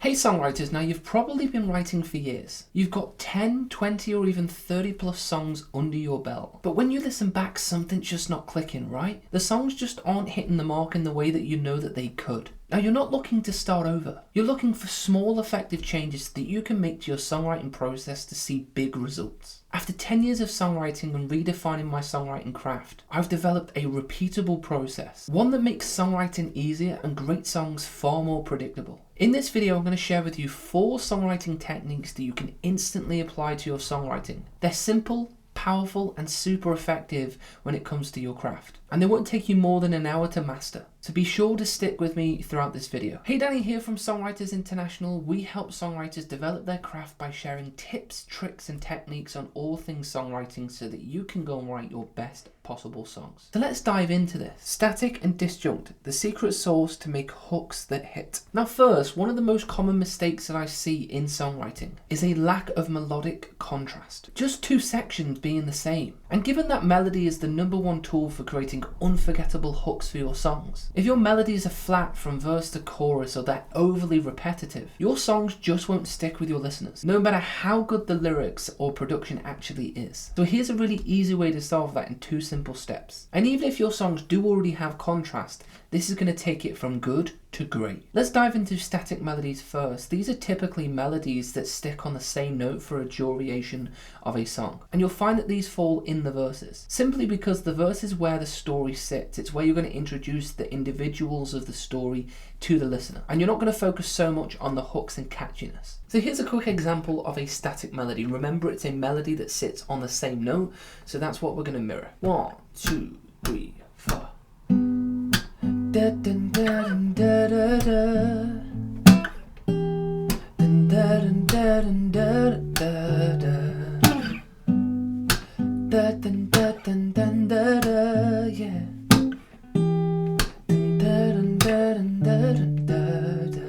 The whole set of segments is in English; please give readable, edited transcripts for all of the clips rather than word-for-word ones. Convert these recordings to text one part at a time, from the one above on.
Hey songwriters, now you've probably been writing for years. You've got 10, 20 or even 30 plus songs under your belt. But when you listen back, something's just not clicking, right? The songs just aren't hitting the mark in the way that you know that they could. Now you're not looking to start over. You're looking for small effective changes that you can make to your songwriting process to see big results. After 10 years of songwriting and redefining my songwriting craft, I've developed a repeatable process, one that makes songwriting easier and great songs far more predictable. In this video, I'm going to share with you 4 songwriting techniques that you can instantly apply to your songwriting. They're simple, powerful, and super effective when it comes to your craft. And they won't take you more than an hour to master. So be sure to stick with me throughout this video. Hey, Danny here from Songwriters International. We help songwriters develop their craft by sharing tips, tricks, and techniques on all things songwriting so that you can go and write your best possible songs. So let's dive into this. Static and disjunct, the secret sauce to make hooks that hit. Now first, one of the most common mistakes that I see in songwriting is a lack of melodic contrast. Just 2 sections being the same. And given that melody is the #1 tool for creating unforgettable hooks for your songs, if your melodies are flat from verse to chorus or they're overly repetitive, your songs just won't stick with your listeners, no matter how good the lyrics or production actually is. So here's a really easy way to solve that in 2 simple steps. And even if your songs do already have contrast, this is going to take it from good to great. Let's dive into static melodies first. These are typically melodies that stick on the same note for a duration of a song. And you'll find that these fall in the verses, simply because the verse is where the story sits. It's where you're going to introduce the individuals of the story to the listener. And you're not going to focus so much on the hooks and catchiness. So here's a quick example of a static melody. Remember, it's a melody that sits on the same note, so that's what we're going to mirror. 1, 2, 3, 4. Da dun da dun da da da. Dun da dun da dun da da da. Da dun da dun dun da da, yeah. Dun da dun da dun da dun da da.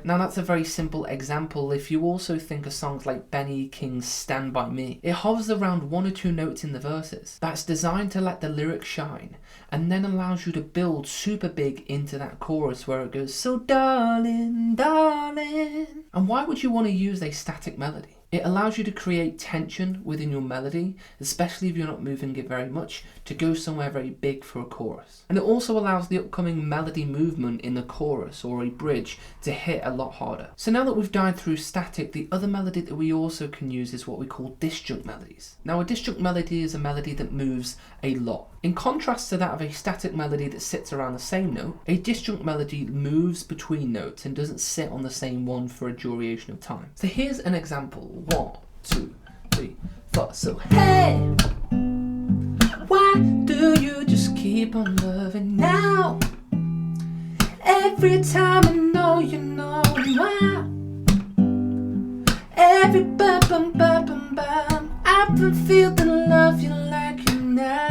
Now that's a very simple example. If you also think of songs like Benny King's Stand By Me, it hovers around 1 or 2 notes in the verses. That's designed to let the lyrics shine and then allows you to build super big into that chorus where it goes, so darling, darling. And why would you want to use a static melody? It allows you to create tension within your melody, especially if you're not moving it very much, to go somewhere very big for a chorus. And it also allows the upcoming melody movement in the chorus or a bridge to hit a lot harder. So now that we've dived through static, the other melody that we also can use is what we call disjunct melodies. Now a disjunct melody is a melody that moves a lot. In contrast to that of a static melody that sits around the same note, a disjunct melody moves between notes and doesn't sit on the same one for a duration of time. So here's an example. 1, 2, 3, 4. So hey, why do you just keep on loving now? Every time I know you know why. Every bum bum bum bum bum, I can feel the love you like you now.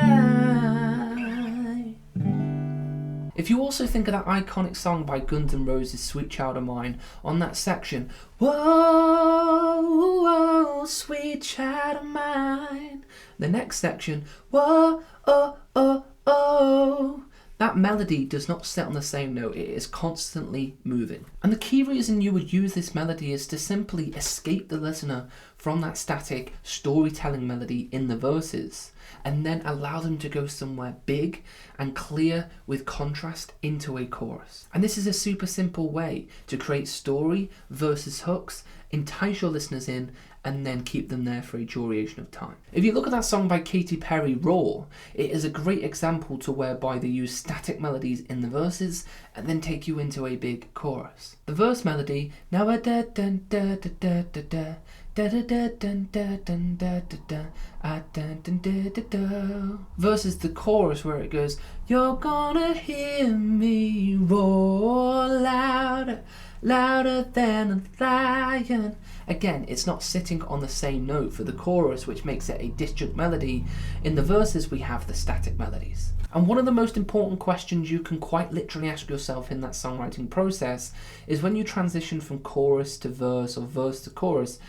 If you also think of that iconic song by Guns N' Roses, Sweet Child of Mine, on that section, whoa, whoa, sweet child of mine. The next section, whoa, oh, oh, oh. That melody does not sit on the same note, it is constantly moving. And the key reason you would use this melody is to simply escape the listener from that static storytelling melody in the verses and then allow them to go somewhere big and clear with contrast into a chorus. And this is a super simple way to create story versus hooks, entice your listeners in, and then keep them there for a duration of time. If you look at that song by Katy Perry, Raw, it is a great example to whereby they use static melodies in the verses and then take you into a big chorus. The verse melody, now a da dun da da da da da da da da dun da dun da da da a dun dun da da da, versus the chorus where it goes, you're gonna hear me roar louder, louder than a lion. Again, it's not sitting on the same note for the chorus, which makes it a disjunct melody. In the verses, we have the static melodies. And one of the most important questions you can quite literally ask yourself in that songwriting process is when you transition from chorus to verse or verse to chorus,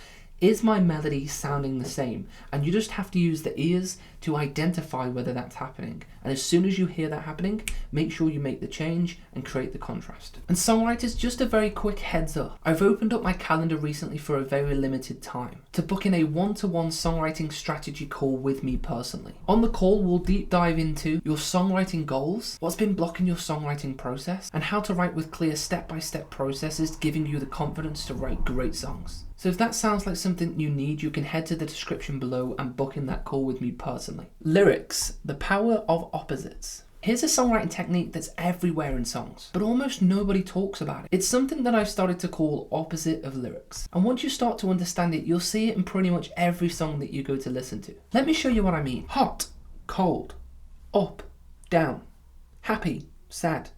is my melody sounding the same? And you just have to use the ears to identify whether that's happening. And as soon as you hear that happening, make sure you make the change and create the contrast. And songwriters, just a very quick heads up. I've opened up my calendar recently for a very limited time to book in a one-to-one songwriting strategy call with me personally. On the call, we'll deep dive into your songwriting goals, what's been blocking your songwriting process, and how to write with clear step-by-step processes, giving you the confidence to write great songs. So if that sounds like something you need, you can head to the description below and book in that call with me personally. Lyrics, the power of opposites. Here's a songwriting technique that's everywhere in songs, but almost nobody talks about it. It's something that I've started to call opposite of lyrics. And once you start to understand it, you'll see it in pretty much every song that you go to listen to. Let me show you what I mean. Hot, cold, up, down, happy, sad,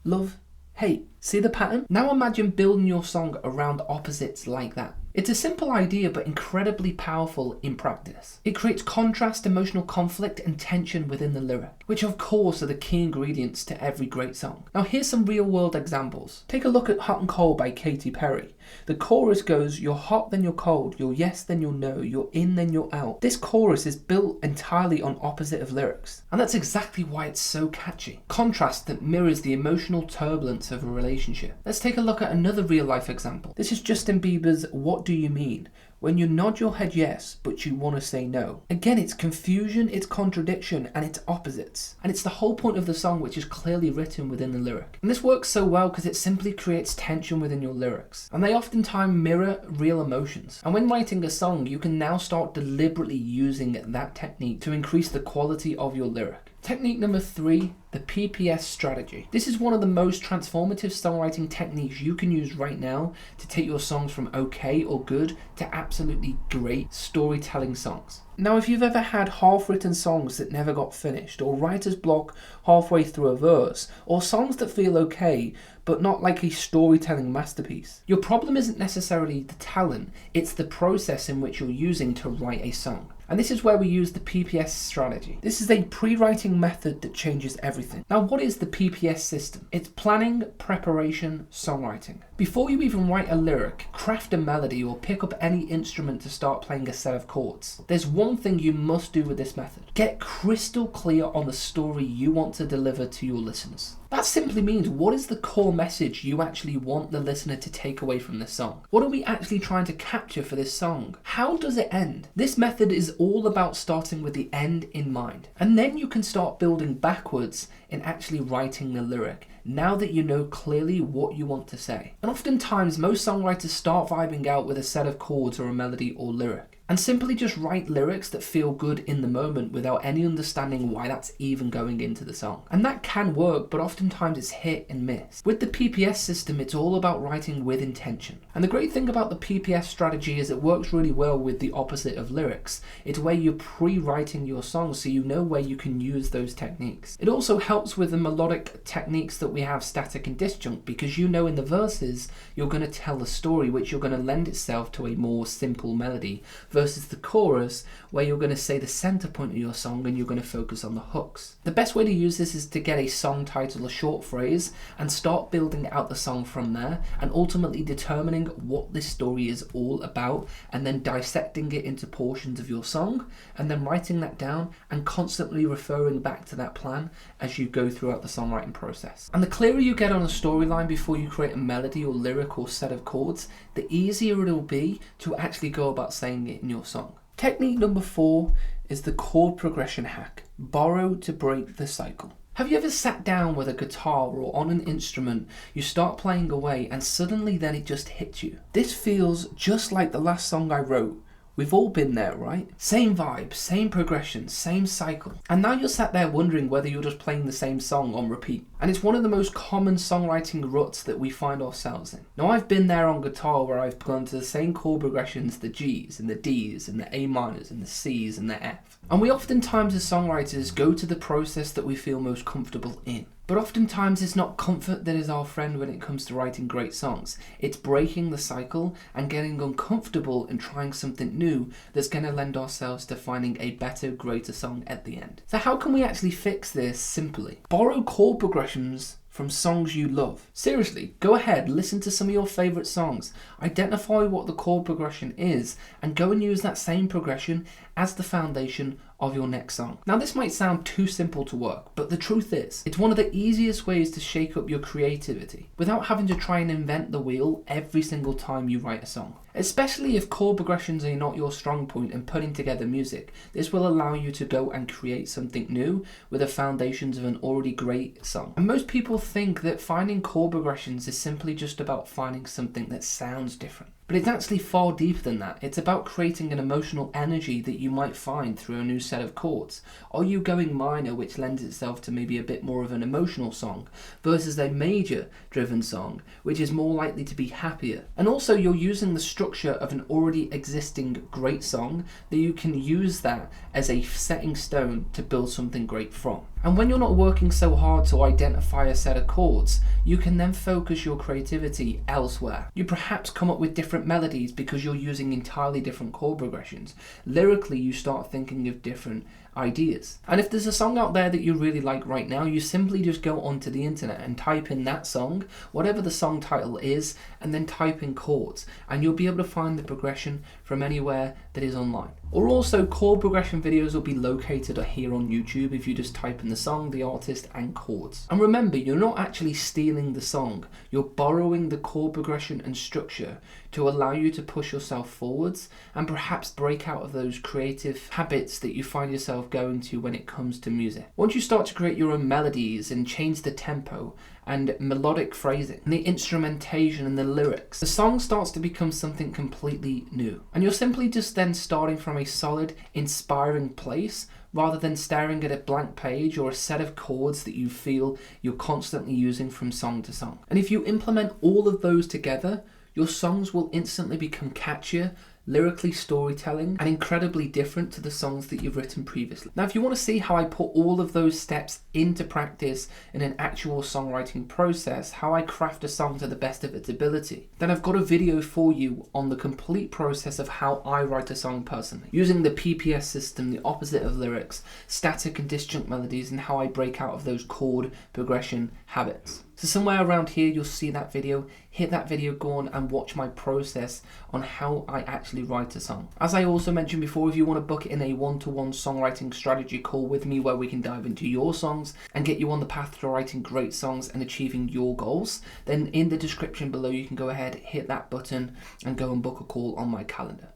love, hate. See the pattern? Now imagine building your song around opposites like that. It's a simple idea but incredibly powerful in practice. It creates contrast, emotional conflict and tension within the lyric, which of course are the key ingredients to every great song. Now here's some real world examples. Take a look at Hot and Cold by Katy Perry. The chorus goes, you're hot then you're cold, you're yes then you're no, you're in then you're out. This chorus is built entirely on opposite of lyrics, and that's exactly why it's so catchy. Contrast that mirrors the emotional turbulence of a relationship. Let's take a look at another real life example. This is Justin Bieber's What Do You Mean? When you nod your head yes, but you want to say no. Again, it's confusion, it's contradiction, and it's opposites. And it's the whole point of the song, which is clearly written within the lyric. And this works so well because it simply creates tension within your lyrics. And they oftentimes mirror real emotions. And when writing a song, you can now start deliberately using that technique to increase the quality of your lyric. Technique number 3, the PPS strategy. This is one of the most transformative songwriting techniques you can use right now to take your songs from okay or good to absolutely great storytelling songs. Now, if you've ever had half-written songs that never got finished, or writer's block halfway through a verse, or songs that feel okay, but not like a storytelling masterpiece, your problem isn't necessarily the talent, it's the process in which you're using to write a song. And this is where we use the PPS strategy. This is a pre-writing method that changes everything. Now, what is the PPS system? It's planning, preparation, songwriting. Before you even write a lyric, craft a melody, or pick up any instrument to start playing a set of chords, there's one thing you must do with this method. Get crystal clear on the story you want to deliver to your listeners. That simply means, what is the core message you actually want the listener to take away from this song? What are we actually trying to capture for this song? How does it end? This method is all about starting with the end in mind. And then you can start building backwards in actually writing the lyric, now that you know clearly what you want to say. And oftentimes, most songwriters start vibing out with a set of chords or a melody or lyric, and simply just write lyrics that feel good in the moment without any understanding why that's even going into the song. And that can work, but oftentimes it's hit and miss. With the PPS system, it's all about writing with intention. And the great thing about the PPS strategy is it works really well with the opposite of lyrics. It's where you're pre-writing your songs so you know where you can use those techniques. It also helps with the melodic techniques that we have, static and disjunct, because you know in the verses you're going to tell the story, which you're going to lend itself to a more simple melody, versus the chorus where you're going to say the center point of your song and you're going to focus on the hooks. The best way to use this is to get a song title, a short phrase, and start building out the song from there, and ultimately determining what this story is all about, and then dissecting it into portions of your song, and then writing that down and constantly referring back to that plan as you go throughout the songwriting process. And the clearer you get on a storyline before you create a melody or lyric or set of chords, the easier it'll be to actually go about saying it in your song. Technique number 4 is the chord progression hack. Borrow to break the cycle. Have you ever sat down with a guitar or on an instrument, you start playing away and suddenly then it just hits you? This feels just like the last song I wrote. We've all been there, right? Same vibe, same progression, same cycle. And now you're sat there wondering whether you're just playing the same song on repeat. And it's one of the most common songwriting ruts that we find ourselves in. Now, I've been there on guitar where I've gone to the same chord progressions, the Gs and the Ds and the A minors and the Cs and the F. And we oftentimes as songwriters go to the process that we feel most comfortable in. But oftentimes it's not comfort that is our friend when it comes to writing great songs. It's breaking the cycle and getting uncomfortable and trying something new that's going to lend ourselves to finding a better, greater song at the end. So how can we actually fix this simply? Borrow chord progressions from songs you love. Seriously, go ahead, listen to some of your favourite songs, identify what the chord progression is, and go and use that same progression as the foundation of your next song. Now this might sound too simple to work, but the truth is, it's one of the easiest ways to shake up your creativity without having to try and invent the wheel every single time you write a song. Especially if chord progressions are not your strong point in putting together music, this will allow you to go and create something new with the foundations of an already great song. And most people think that finding chord progressions is simply just about finding something that sounds different. But it's actually far deeper than that. It's about creating an emotional energy that you might find through a new set of chords. Are you going minor, which lends itself to maybe a bit more of an emotional song, versus a major driven song, which is more likely to be happier? And also you're using the structure of an already existing great song that you can use that as a setting stone to build something great from. And when you're not working so hard to identify a set of chords, you can then focus your creativity elsewhere. You perhaps come up with different melodies because you're using entirely different chord progressions. Lyrically, you start thinking of different ideas. And if there's a song out there that you really like right now, you simply just go onto the internet and type in that song, whatever the song title is, and then type in chords, and you'll be able to find the progression from anywhere that is online. Or also, chord progression videos will be located here on YouTube if you just type in the song, the artist, and chords. And remember, you're not actually stealing the song, you're borrowing the chord progression and structure to allow you to push yourself forwards and perhaps break out of those creative habits that you find yourself going to when it comes to music. Once you start to create your own melodies and change the tempo and melodic phrasing, and the instrumentation and the lyrics, the song starts to become something completely new. And you're simply just then starting from a solid, inspiring place rather than staring at a blank page or a set of chords that you feel you're constantly using from song to song. And if you implement all of those together, your songs will instantly become catchier, lyrically storytelling, and incredibly different to the songs that you've written previously. Now, if you want to see how I put all of those steps into practice in an actual songwriting process, how I craft a song to the best of its ability, then I've got a video for you on the complete process of how I write a song personally, using the PPS system, the opposite of lyrics, static and disjunct melodies, and how I break out of those chord progression habits. So somewhere around here you'll see that video. Hit that video, go on and watch my process on how I actually write a song. As I also mentioned before, if you want to book it in a one-to-one songwriting strategy call with me where we can dive into your songs and get you on the path to writing great songs and achieving your goals, then in the description below you can go ahead, hit that button and go and book a call on my calendar.